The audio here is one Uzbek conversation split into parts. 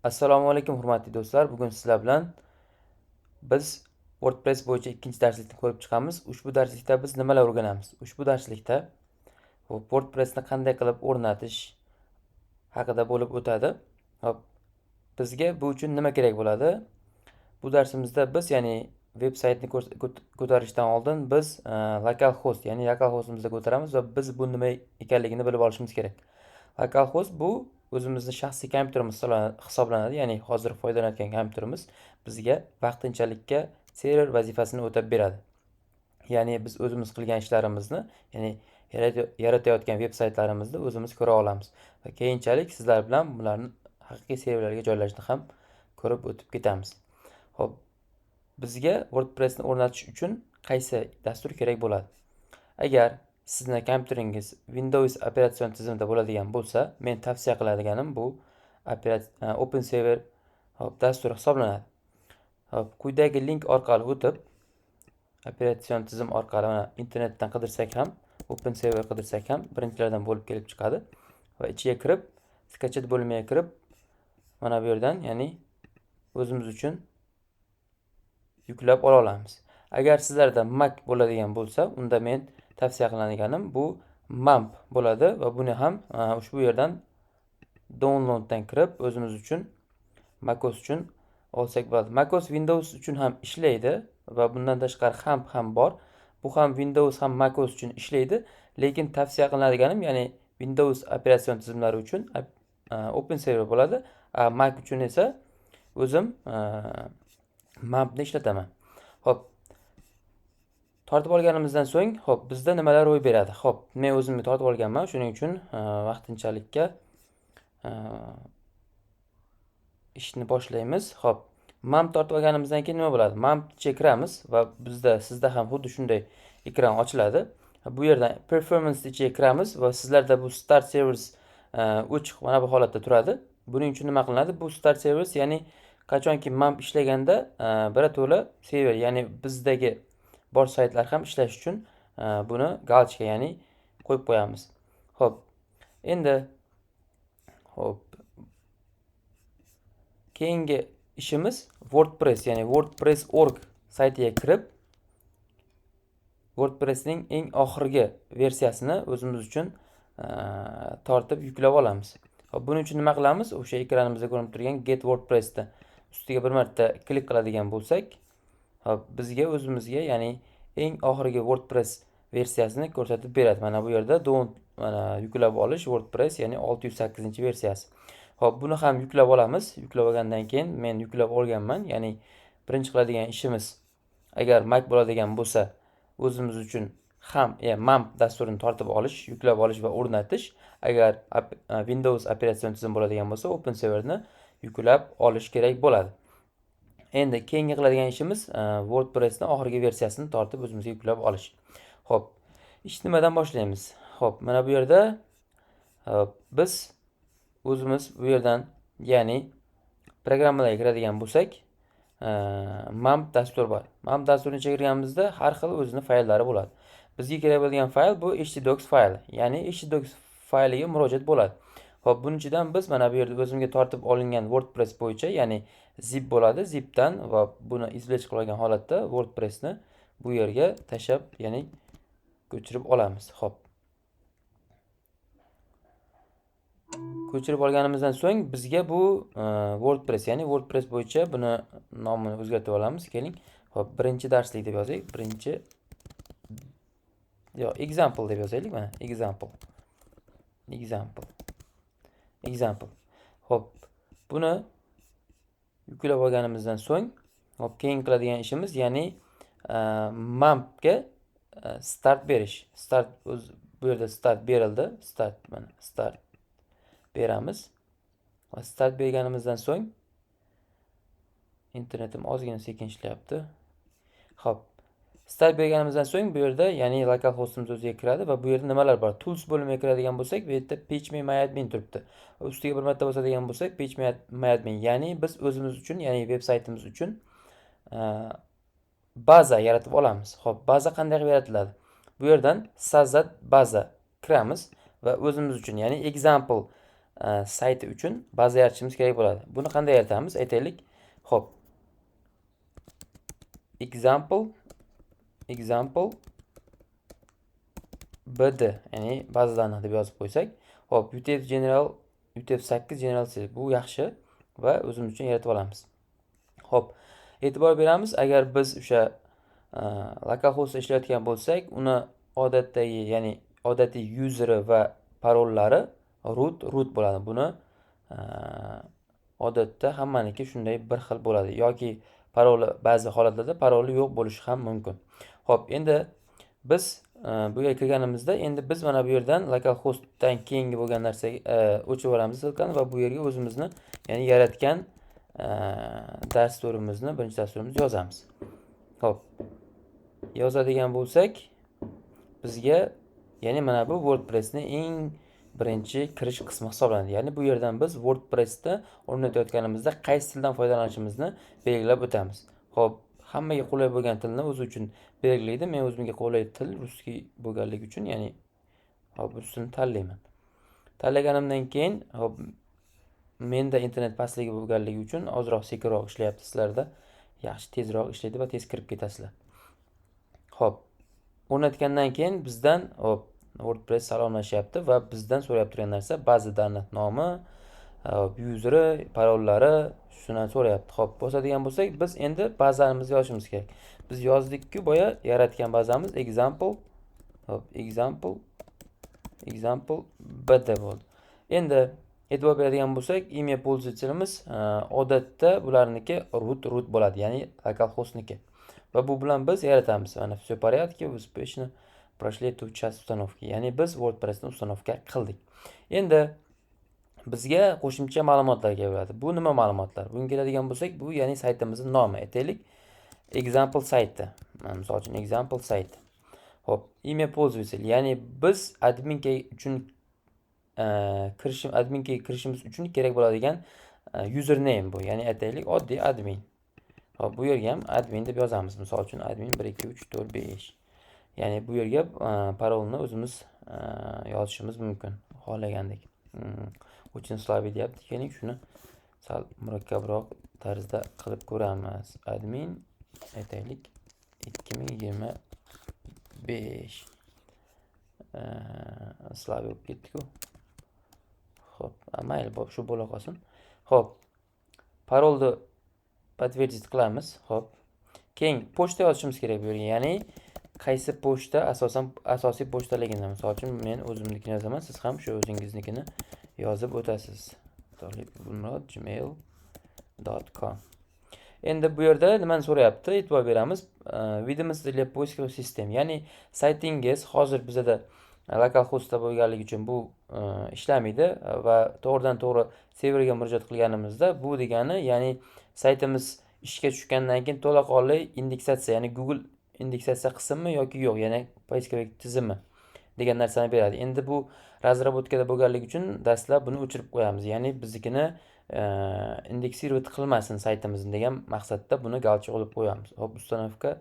Assalomu alaykum hurmatli do'stlar. Bugun sizlar bilan biz WordPress bo'yicha ikkinchi darslikni ko'rib chiqamiz. Ushbu darslikda biz nimalar o'rganamiz? Ushbu darslikda WordPressni qanday qilib o'rnatish haqida bo'lib o'tadi. Hop, bizga bu uchun nima kerak bo'ladi? Bu darsimizda biz ya'ni veb-saytni ko'tarishdan oldin biz localhost, ya'ni localhostimizni ko'taramiz va biz bu nima ekanligini bilib olishimiz kerak. Localhost bu o'zimizni shaxsiy kompyuterimiz hisoblanadi, ya'ni hozir foydalanayotgan kompyuterimiz bizga vaqtinchalikka server vazifasini o'tab beradi. Ya'ni biz o'zimiz qilgan ishlarimizni, ya'ni yaratayotgan veb-saytlarimizni o'zimiz ko'ra olamiz va keyinchalik sizlar bilan bularni haqiqiy serverlarga joylashni ham ko'rib o'tib ketamiz. Xo'p, bizga WordPressni o'rnatish uchun qaysi dastur kerak bo'ladi? Agar sizni kompyuteringiz Windows operatsion tizimida bo'ladigan bo'lsa, men tavsiya qiladiganim bu OpenServer dasturi hisoblanadi. Hop, quyidagi link orqali o'tib, operatsion tizim orqali mana internetdan qidirsak ham, OpenServer qidirsak ham birinchilardan bo'lib kelib chiqadi va ichiga kirib, skachet bo'limiga kirib, mana bu yerdan, ya'ni o'zimiz uchun yuklab ola olamiz. Agar sizlarda Mac bo'ladigan bo'lsa, unda men tavsiya qiladiganim bu MAMP bo'ladi va buni ham ushbu yerdan downloaddan kirib o'zimiz uchun MacOS uchun olsak bo'ladi. MacOS Windows uchun ham ishlaydi va bundan tashqari HAMP ham bor. Bu ham Windows ham MacOS uchun ishlaydi, lekin tavsiya qilinadiganim, ya'ni Windows operatsion tizimlari uchun OpenServer bo'ladi. Mac uchun esa o'zim MAMPni ishlataman. Xo'p, tortib olganimizdan so'ng, xo'p, bizda nimalar ro'y beradi? Xo'p, men o'zimni tortib olganman, shuning uchun vaqtinchalikka ishni boshlaymiz. Xo'p, MAMP tortib olganimizdan keyin nima bo'ladi? MAMP ichiga kiramiz va sizda ham xuddi shunday ekran ochiladi. Bu yerdan performance ichiga kiramiz va sizlarda bu start servers o'chiq mana bu holatda turadi. Buning uchun nima qilinadi? Bu start servers, ya'ni qachonki MAMP ishlaganda birato'la server, ya'ni bizdagi bor saytlar ham ishlash uchun buni galchka, ya'ni qo'yib qo'yamiz. Xo'p, endi keyingi ishimiz WordPress, ya'ni WordPress.org saytiga kirib, WordPressning eng oxirgi versiyasini o'zimiz uchun tortib yuklab olamiz. Hop, buning uchun nima qilamiz? O'sha ekranimizda ko'rinib turgan Get WordPress'ni ustiga bir marta klik qiladigan bo'lsak, hop, bizga o'zimizga, ya'ni eng oxirgi WordPress versiyasini ko'rsatib beradi. Mana bu yerda mana yuklab olish WordPress, ya'ni 608-versiyasi. Hop, buni ham yuklab olamiz. Yuklab olgandan keyin men yuklab olganman. Ya'ni birinchi qiladigan ishimiz, agar Mac bo'ladigan bo'lsa, o'zimiz uchun ham MAMP dasturini tortib olish, yuklab olish va o'rnatish. Agar Windows operatsion tizim bo'ladigan bo'lsa, OpenServerni yuklab olish kerak bo'ladi. Endi keyingi qiladigan ishimiz WordPressning oxirgi versiyasini tortib o'zimizga yuklab olish. Xo'p, ish nimadan boshlaymiz? Xo'p, mana bu yerda biz o'zimiz bu yerdan, ya'ni programmalarga kiradigan bo'lsak, MAMP dastur bor. MAMP dasturini ichiga kirganimizda har xil o'zining fayllari bo'ladi. Bizga kerak bo'lgan fayl bu htdocs fayli, ya'ni htdocs fayliga murojaat bo'ladi. Xo'p, buning ichidan biz mana bu yerda o'zimga tortib olingan WordPress bo'yicha, ya'ni zip bo'ladi, zipdan va buni izlech qilgan holatda WordPressni bu yerga tashab, ya'ni ko'chirib olamiz. Xo'p, ko'chirib olganimizdan so'ng bizga bu WordPress, ya'ni WordPress bo'yicha buni nomini o'zgartirib olamiz. Keling, hop, birinchi darslik deb yozaylik. Birinchi example deb yozaylik. Mana example. Hop, buni yuklab olganimizdan so'ng, hop, keyin qiladigan ishimiz, ya'ni MAMPga start berish. Bu yerda start berildi. Mana start beramiz. Start berganimizdan so'ng, internetim ozgina sekin ishlayapti. Xo'p, start berganimizdan so'ng bu yerda, ya'ni localhostimiz o'ziga kiradi va bu yerda nimalar bor? Tools bo'limiga kiradigan bo'lsak, bu yerda PageMyAdmin turibdi. Ustiga bir marta bosadigan bo'lsak, PageMyAdmin, ya'ni biz o'zimiz uchun, ya'ni veb-saytimiz uchun baza yaratib olamiz. Xo'p, baza qanday qilib yaratiladi? Bu yerdan Sazat baza kiramiz va o'zimiz uchun, ya'ni example sayti uchun baza yaratishimiz kerak bo'ladi. Buni qanday yaratamiz? Aytaylik. Xo'p. Example bd, ya'ni bazalarni deb yozib qo'ysak. Xo'p, UTF-8 general bu yaxshi va o'zimiz uchun yaratib olamiz. Xo'p, e'tibor beramiz, agar biz o'sha localhostda ishlayotgan bo'lsak, uni odatdagi, ya'ni odatiy useri va parollari root bo'ladi. Buni odatda hammaniki shunday bir xil bo'ladi yoki paroli ba'zi holatlarda paroli yo'q bo'lishi ham mumkin. Xo'p, endi biz bu yerga kirganimizda endi biz mana bu yerdan localhostdan keyingi bo'lgan narsaga o'chirib yuboramiz ссылкani va bu yerga o'zimizni, ya'ni yaratgan dasturimizni, birinchi dasturimizni yozamiz. Xo'p. Yozadigan bo'lsak, bizga ya'ni mana bu WordPressning eng birinchi kirish qismi hisoblanadi. Ya'ni bu yerdan biz WordPressda o'rnatayotganimizda qaysi tildan foydalanishimizni belgilab o'tamiz. Xo'p, hammaga qulay bo'lgan tilni o'zi uchun belgilaydi. Men o'zimga qulay til russkiy bo'lganligi uchun, ya'ni hop rusini tanlayman. Tanlaganimdan keyin hop menda internet pastligi bo'lganligi uchun ozroq sekinroq ishlayapti. Sizlarda yaxshi tezroq ishlaydi va tez kirib ketasizlar. Xo'p, o'rnatgandan keyin bizdan hop WordPress salomlashyapti va bizdan so'rab turgan narsa baza danlat nomi, useri, parollari shuni so'rayapti. Xo'p, bosadigan bo'lsak, biz endi bazamizni yozishimiz kerak. Biz yozdik-ku, boya yaratgan bazamiz example bd bo'ldi. Endi e'tibor beradigan bo'lsak, email pользователimiz odatda bularniki root bo'ladi, ya'ni localhostniki. Va bu bilan biz yaratamiz. Mana все порядке, успешно прошли эту часть установки. Ya'ni biz WordPressni ustanovka qildik. Endi bizga qo'shimcha ma'lumotlar keladi. Bu nima ma'lumotlar? Bunga keladigan bo'lsak, bu ya'ni saytimizning nomi. Aytaylik, example sayti. Misol uchun example sayti. Xo'p, email пользователь, ya'ni biz adminga uchun adminga kirishimiz uchun kerak bo'ladigan username bu. Ya'ni aytaylik, oddiy admin. Hop, bu yerga ham admin deb yozamiz. Misol uchun admin 1 2 3 4 5. Ya'ni bu yerga parolni o'zimiz yozishimiz mumkin xohlagandek. Uchun slavi deyapti. Keling, shuni sal murakkabroq tarzda qilib ko'ramiz. Admin aytaylik 2025 slavi bo'lib ketdi-ku. Xo'p, mayli, shu bo'la qolsin. Xo'p, parolni подтвердить qilamiz. Xo'p. Keyin pochta yozishimiz kerak bu yerga. Ya'ni qaysi pochta asosiy pochtaligini. Misol uchun men o'zimnikini yozaman, siz ham shu o'zingiznikini yozib o'tasiz. gmail.com. Endi bu yerda nimani so'rayapti? E'tibor beramiz. Видимость для поисковых систем. Ya'ni saytingiz hozir bizda localhostda bo'lganligi uchun bu ishlamaydi va to'g'ridan-to'g'ri serverga murojaat qilganimizda bu degani, ya'ni saytimiz ishga tushgandan keyin to'laqonli indeksatsiya, ya'ni Google indeksatsiya qismi yoki yo'q, ya'ni poiskovik tizimi degan narsani beradi. Endi bu razrabotkada bo'lganligi uchun dastlab buni o'chirib qo'yamiz. Ya'ni biznikini indeksировать qilmasin saytimizni degan maqsadda buni galchik olib qo'yamiz. Hop, ustanovka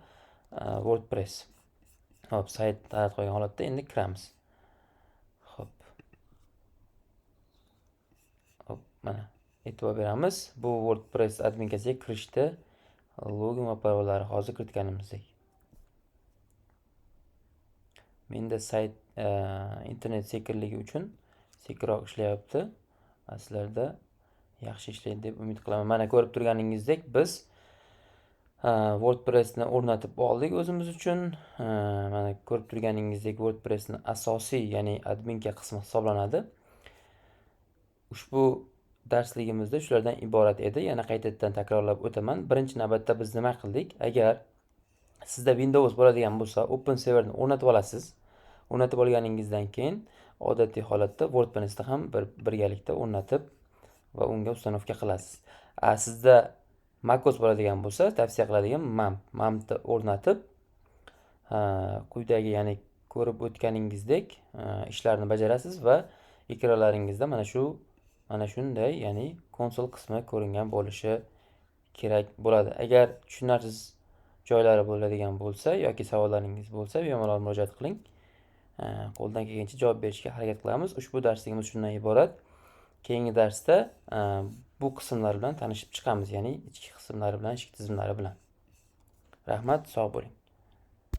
WordPress. Hop, sayt tarat qo'ygan holatda endi kiramiz. Hop, mana e'tibor beramiz. Bu WordPress adminkasiga kirishdi. Login va parollari hozir kiritganimizdek. Menda sayt internet sekinligi uchun sekinroq ishlayapti. Sizlarda yaxshi ishlaydi deb umid qilaman. Mana ko'rib turganingizdek, biz WordPressni o'rnatib oldik o'zimiz uchun. Mana ko'rib turganingizdek, WordPressni asosiy, ya'ni adminka qismi hisoblanadi. Ushbu darsligimizda shulardan iborat edi. Yana qaytadan takrorlab o'taman. Birinchi navbatda biz nima qildik? Agar sizda Windows bo'ladigan bo'lsa, OpenServerni o'rnatib olasiz. O'rnatib olganingizdan keyin odatiy holatda WordPressni ham birgalikda o'rnatib va unga ustanovka qilasiz. Sizda macOS bo'ladigan bo'lsa, tavsiya qiladigan MAMPni o'rnatib, quyidagi, ya'ni ko'rib o'tganingizdek ishlarni bajarasiz va ekranlaringizda mana shunday, ya'ni konsol qismi ko'ringan bo'lishi kerak bo'ladi. Agar tushunarsiz joylari bo'ladigan bo'lsa yoki savollaringiz bo'lsa, bemalol murojaat qiling. Qo'ldan kelgancha javob berishga harakat qilamiz. Ushbu darsligimiz shundan iborat. keyingi darsda bu qismlar bilan tanishib chiqamiz, ya'ni ichki qismlari bilan, ichki tizimlari bilan. Rahmat, sog' bo'ling.